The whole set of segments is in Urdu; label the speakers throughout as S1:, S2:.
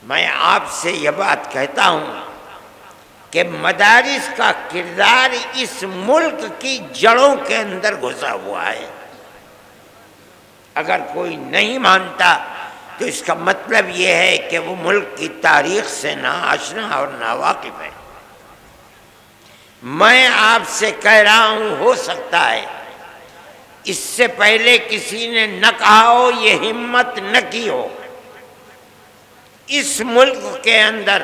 S1: میں آپ سے یہ بات کہتا ہوں کہ مدارس کا کردار اس ملک کی جڑوں کے اندر گھسا ہوا ہے۔ اگر کوئی نہیں مانتا تو اس کا مطلب یہ ہے کہ وہ ملک کی تاریخ سے ناآشنا اور ناواقف ہے۔ میں آپ سے کہہ رہا ہوں، ہو سکتا ہے اس سے پہلے کسی نے نہ کہا ہو، یہ ہمت نہ کی ہو، اس ملک کے اندر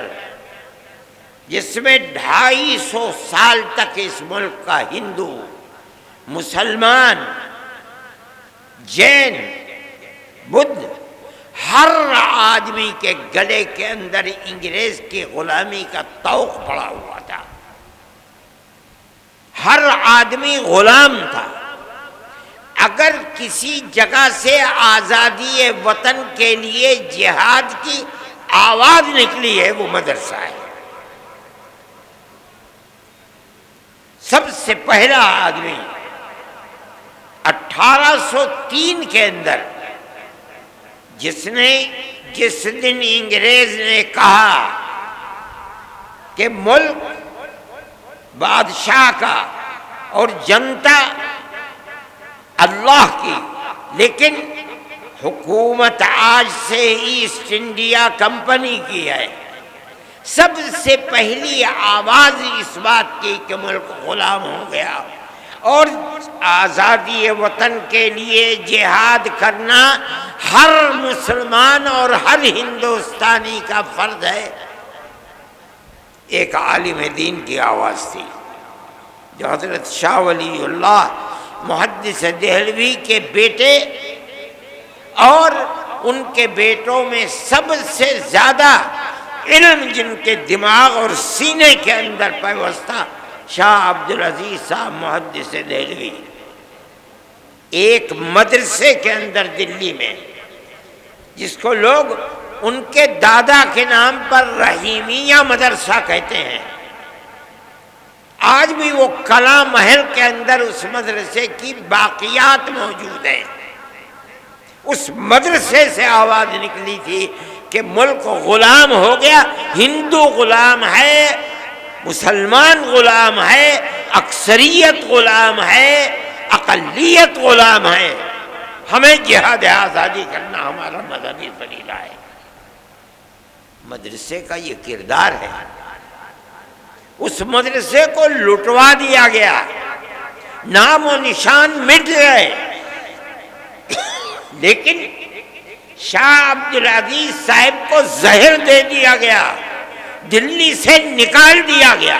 S1: جس میں 250 سال تک اس ملک کا ہندو، مسلمان، جین، بدھ، ہر آدمی کے گلے کے اندر انگریز کی غلامی کا طوق پڑا ہوا تھا۔ ہر آدمی غلام تھا۔ اگر کسی جگہ سے آزادی وطن کے لیے جہاد کی آواز نکلی ہے وہ مدرسہ ہے۔ سب سے پہلا آدمی 1803 کے اندر جس دن انگریز نے کہا کہ ملک بادشاہ کا اور جنتا اللہ کی، لیکن حکومت آج سے ایسٹ انڈیا کمپنی کی ہے، سب سے پہلی آواز اس بات کی کہ ملک غلام ہو گیا اور آزادی وطن کے لیے جہاد کرنا ہر مسلمان اور ہر ہندوستانی کا فرض ہے، ایک عالم دین کی آواز تھی جو حضرت شاہ ولی اللہ محدث دہلوی کے بیٹے اور ان کے بیٹوں میں سب سے زیادہ علم جن کے دماغ اور سینے کے اندر پیوستہ شاہ عبدالعزیز صاحب محدث دہلوی، ایک مدرسے کے اندر دلی میں جس کو لوگ ان کے دادا کے نام پر رحیمیہ مدرسہ کہتے ہیں، آج بھی وہ کلا محل کے اندر اس مدرسے کی باقیات موجود ہیں۔ اس مدرسے سے آواز نکلی تھی کہ ملک غلام ہو گیا، ہندو غلام ہے، مسلمان غلام ہے، اکثریت غلام ہے، اقلیت غلام ہے، ہمیں جہاد آزادی کرنا ہمارا مذہبی فریضہ ہے۔ مدرسے کا یہ کردار ہے۔ اس مدرسے کو لٹوا دیا گیا، نام و نشان مٹ گئے، لیکن شاہ عبدالعزیز صاحب کو زہر دے دیا گیا، دلی سے نکال دیا گیا،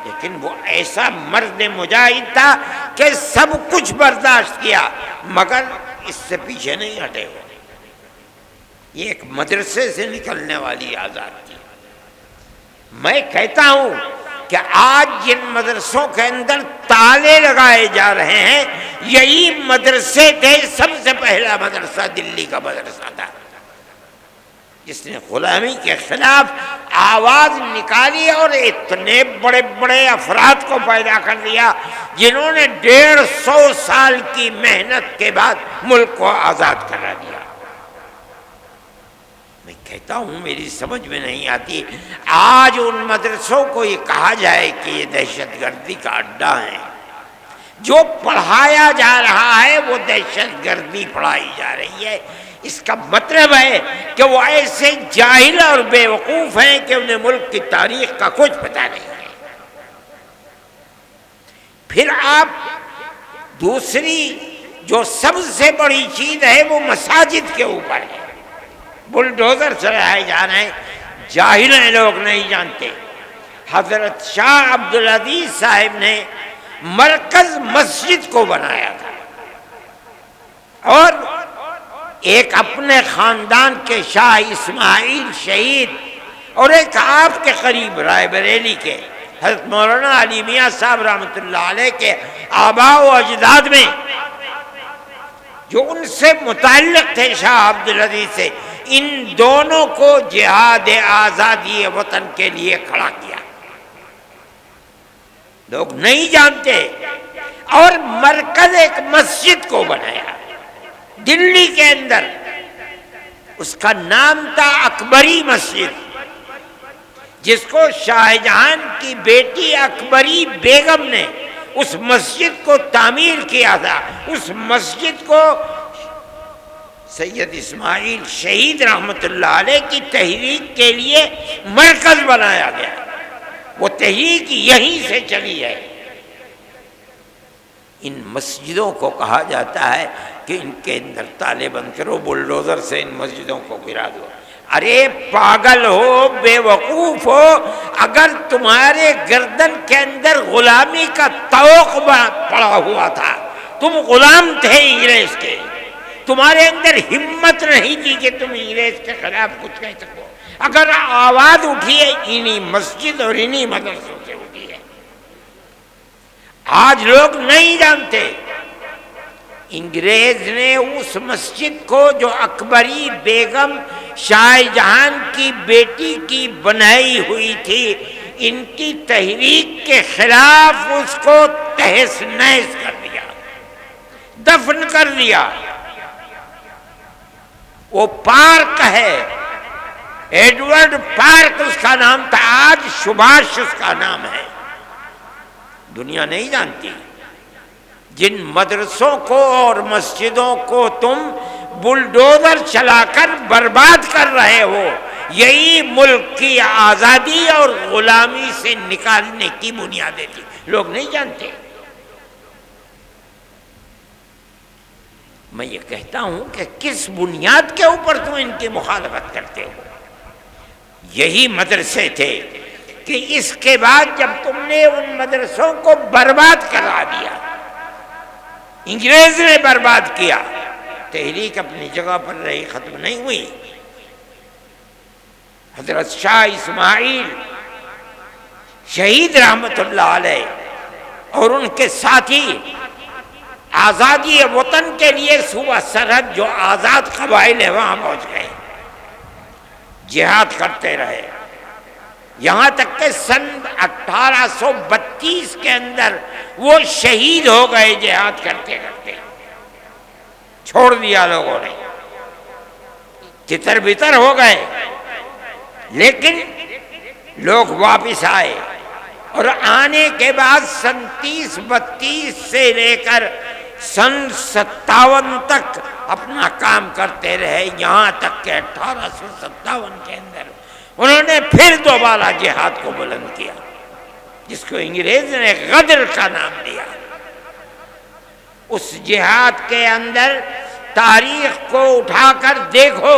S1: لیکن وہ ایسا مرد مجاہد تھا کہ سب کچھ برداشت کیا مگر اس سے پیچھے نہیں ہٹے ہوئے۔ یہ ایک مدرسے سے نکلنے والی آزاد تھی۔ میں کہتا ہوں کہ آج جن مدرسوں کے اندر تالے لگائے جا رہے ہیں یہی مدرسے تھے۔ سب سے پہلا مدرسہ دلی کا مدرسہ تھا جس نے غلامی کے خلاف آواز نکالی اور اتنے بڑے بڑے افراد کو پیدا کر دیا جنہوں نے 150 سال کی محنت کے بعد ملک کو آزاد کرا دیا۔ میں کہتا ہوں میری سمجھ میں نہیں آتی آج ان مدرسوں کو یہ کہا جائے کہ یہ دہشت گردی کا اڈا ہے۔ جو پڑھایا جا رہا ہے وہ دہشت گردی پڑھائی جا رہی ہے۔ اس کا مطلب ہے کہ وہ ایسے جاہل اور بے وقوف ہیں کہ انہیں ملک کی تاریخ کا کچھ پتہ نہیں ہے۔ پھر آپ دوسری جو سب سے بڑی چیز ہے وہ مساجد کے اوپر ہے، بلڈوزر چلائے جا رہے ہیں، جاہل ہیں، لوگ نہیں جانتے۔ حضرت شاہ عبدالعزیز صاحب نے مرکز مسجد کو بنایا تھا اور ایک اپنے خاندان کے شاہ اسماعیل شہید اور ایک آپ کے قریب رائے بریلی کے حضرت مولانا علی میاں صاحب رحمۃ اللہ علیہ کے آباء و اجداد میں جو ان سے متعلق تھے شاہ عبدالعزیز سے، ان دونوں کو جہاد آزادی وطن کے لیے کھڑا کیا۔ لوگ نہیں جانتے اور مرکز ایک مسجد کو بنایا دلی کے اندر اس کا نام تھا اکبری مسجد، جس کو شاہ جہاں کی بیٹی اکبری بیگم نے اس مسجد کو تعمیر کیا تھا۔ اس مسجد کو سید اسماعیل شہید رحمت اللہ علیہ کی تحریک کے لیے مرکز بنایا گیا، وہ تحریک یہیں سے چلی ہے۔ ان مسجدوں کو کہا جاتا ہے کہ ان کے اندر تالے بند کرو، بلڈوزر سے ان مسجدوں کو گرا دو۔ ارے پاگل ہو، بے وقوف ہو، اگر تمہارے گردن کے اندر غلامی کا طوق پڑا ہوا تھا، تم غلام تھے انگریز کے، تمہارے اندر ہمت نہیں تھی کہ تم انگریز کے خلاف کچھ کہہ سکو، اگر آواز اٹھی ہے انہی مسجد اور انہی مدرسوں سے اٹھی ہے۔ آج لوگ نہیں جانتے، انگریز نے اس مسجد کو جو اکبری بیگم شاہ جہاں کی بیٹی کی بنائی ہوئی تھی، ان کی تحریک کے خلاف اس کو تہس نہس کر دیا، دفن کر دیا۔ وہ پارک ہے، ایڈورڈ پارک اس کا نام تھا، آج سبھاش اس کا نام ہے۔ دنیا نہیں جانتی جن مدرسوں کو اور مسجدوں کو تم بلڈوزر چلا کر برباد کر رہے ہو، یہی ملک کی آزادی اور غلامی سے نکالنے کی بنیادیں تھی، لوگ نہیں جانتے۔ میں یہ کہتا ہوں کہ کس بنیاد کے اوپر تم ان کی مخالفت کرتے ہو؟ یہی مدرسے تھے کہ اس کے بعد جب تم نے ان مدرسوں کو برباد کرا دیا، انگریز نے برباد کیا، تحریک اپنی جگہ پر رہی، ختم نہیں ہوئی۔ حضرت شاہ اسماعیل شہید رحمت اللہ علیہ اور ان کے ساتھی آزادی وطن کے لیے صوبہ سرحد جو آزاد قبائل ہیں وہاں پہنچ گئے، جہاد کرتے رہے، یہاں تک کہ سن 1832 کے اندر وہ شہید ہو گئے جہاد کرتے کرتے، چھوڑ دیا لوگوں نے، تتر بتر ہو گئے، لیکن لوگ واپس آئے، اور آنے کے بعد سن 30-32 سے لے کر سن 57 تک اپنا کام کرتے رہے، یہاں تک کہ 1857 کے اندر انہوں نے پھر دوبارہ جہاد کو بلند کیا، جس کو انگریز نے غدر کا نام دیا۔ اس جہاد کے اندر تاریخ کو اٹھا کر دیکھو،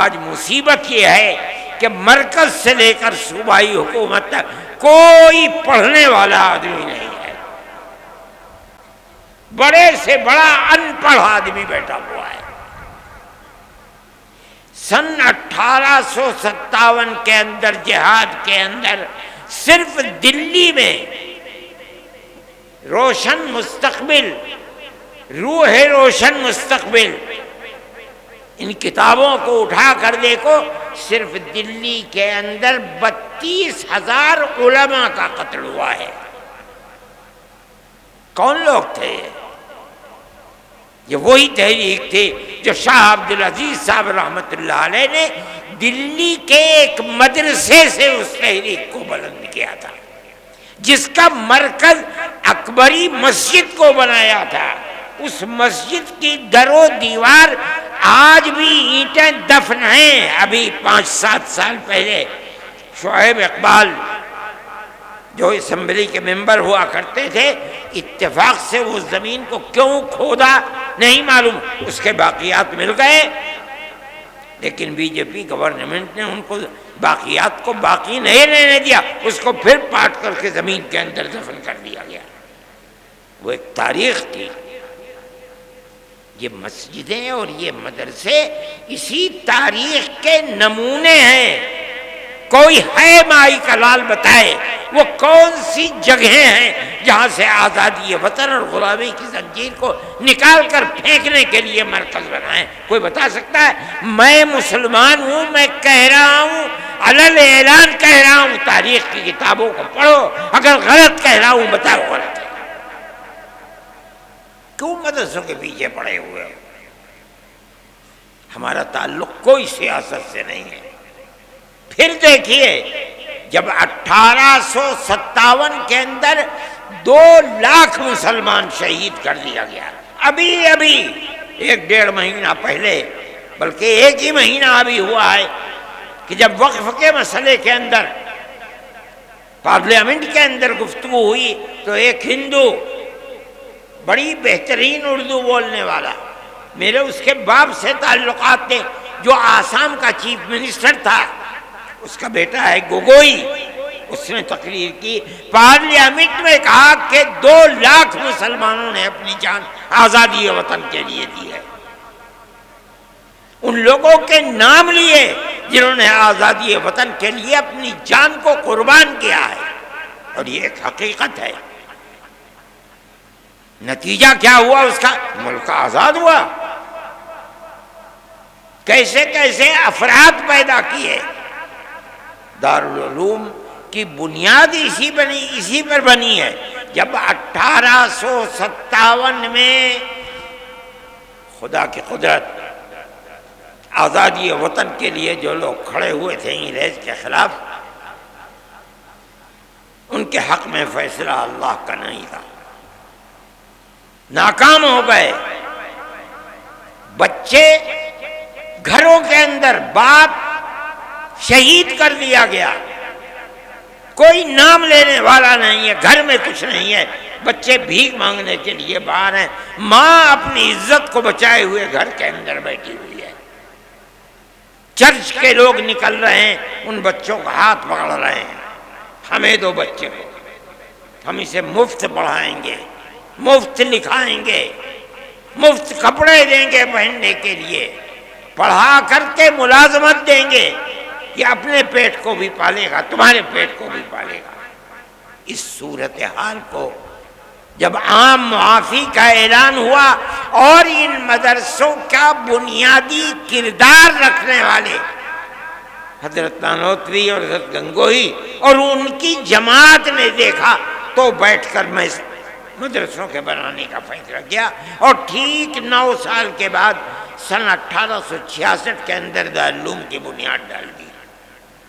S1: آج مصیبت یہ ہے کہ مرکز سے لے کر صوبائی حکومت تک کوئی پڑھنے والا آدمی نہیں ہے، بڑے سے بڑا ان پڑھ آدمی بیٹھا ہوا ہے۔ سن 1857 کے اندر جہاد کے اندر صرف دلی میں روشن مستقبل، روح روشن مستقبل، ان کتابوں کو اٹھا کر دیکھو، صرف دلی کے اندر 32,000 علماء کا قتل ہوا ہے۔ کون لوگ تھے یہ وہی تحریک تھی جو شاہ عبدالعزیز صاحب رحمت اللہ علیہ نے دلی کے ایک مدرسے سے اس تحریک کو بلند کیا تھا، جس کا مرکز اکبری مسجد کو بنایا تھا۔ اس مسجد کی در و دیوار آج بھی اینٹیں دفن ہیں۔ ابھی 5-7 سال پہلے شعیب اقبال جو اسمبلی کے ممبر ہوا کرتے تھے، اتفاق سے وہ زمین کو کیوں کھودا نہیں معلوم، اس کے باقیات مل گئے، لیکن بی جے پی گورنمنٹ نے ان کو باقیات کو باقی نہیں رہنے دیا، اس کو پھر پاٹ کر کے زمین کے اندر دفن کر دیا گیا۔ وہ ایک تاریخ تھی۔ یہ مسجدیں اور یہ مدرسے اسی تاریخ کے نمونے ہیں۔ کوئی ہے مائی کا لال بتائے وہ کون سی جگہیں ہیں جہاں سے آزادی وطن اور غلامی کی زنجیر کو نکال کر پھینکنے کے لیے مرکز بنائیں؟ کوئی بتا سکتا ہے؟ میں مسلمان ہوں، میں کہہ رہا ہوں، علل اعلان کہہ رہا ہوں، تاریخ کی کتابوں کو پڑھو، اگر غلط کہہ رہا ہوں بتاؤ غلط ہے۔ کیوں مدرسوں کے پیچھے پڑے ہوئے ہو؟ ہمارا تعلق کوئی سیاست سے نہیں ہے۔ پھر دیکھیے جب 1857 کے اندر 2 لاکھ مسلمان شہید کر دیا گیا، ابھی 1 ڈیڑھ مہینہ پہلے، بلکہ 1 ہی مہینہ ابھی ہوا ہے کہ جب وقف کے مسئلے کے اندر پارلیمنٹ کے اندر گفتگو ہوئی تو ایک ہندو بڑی بہترین اردو بولنے والا، میرے اس کے باپ سے تعلقات تھے، جو آسام کا چیف منسٹر تھا، اس کا بیٹا ہے گوگوئی، اس نے تقریر کی، پارلیمنٹ میں کہا کہ 2 لاکھ مسلمانوں نے اپنی جان آزادی وطن کے لیے دی ہے۔ ان لوگوں کے نام لیے جنہوں نے آزادی وطن کے لیے اپنی جان کو قربان کیا ہے، اور یہ ایک حقیقت ہے۔ نتیجہ کیا ہوا اس کا؟ ملک آزاد ہوا۔ کیسے کیسے افراد پیدا کیے۔ دارالعلوم کی بنیاد اسی پر بنی ہے۔ جب 1857 میں خدا کی قدرت، آزادی وطن کے لیے جو لوگ کھڑے ہوئے تھے انگریز کے خلاف، ان کے حق میں فیصلہ اللہ کا نہیں تھا، ناکام ہو گئے۔ بچے گھروں کے اندر، باپ شہید کر دیا گیا، کوئی نام لینے والا نہیں ہے، گھر میں کچھ نہیں ہے، بچے بھیک مانگنے کے لیے باہر ہیں، ماں اپنی عزت کو بچائے ہوئے گھر کے اندر بیٹھی ہوئی ہے۔ چرچ کے لوگ نکل رہے ہیں، ان بچوں کا ہاتھ پکڑ رہے ہیں، ہمیں دو بچے کو، ہم اسے مفت پڑھائیں گے، مفت لکھائیں گے، مفت کپڑے دیں گے پہننے کے لیے، پڑھا کر کے ملازمت دیں گے، یہ اپنے پیٹ کو بھی پالے گا، تمہارے پیٹ کو بھی پالے گا۔ اس صورتحال کو جب عام معافی کا اعلان ہوا اور ان مدرسوں کا بنیادی کردار رکھنے والے حضرت نانوتوی اور حضرت گنگوہی اور ان کی جماعت نے دیکھا تو بیٹھ کر میں مدرسوں کے بنانے کا فیصلہ کیا، اور ٹھیک 9 سال کے بعد سن 1866 کے اندر دارالعلوم کی بنیاد ڈال دی۔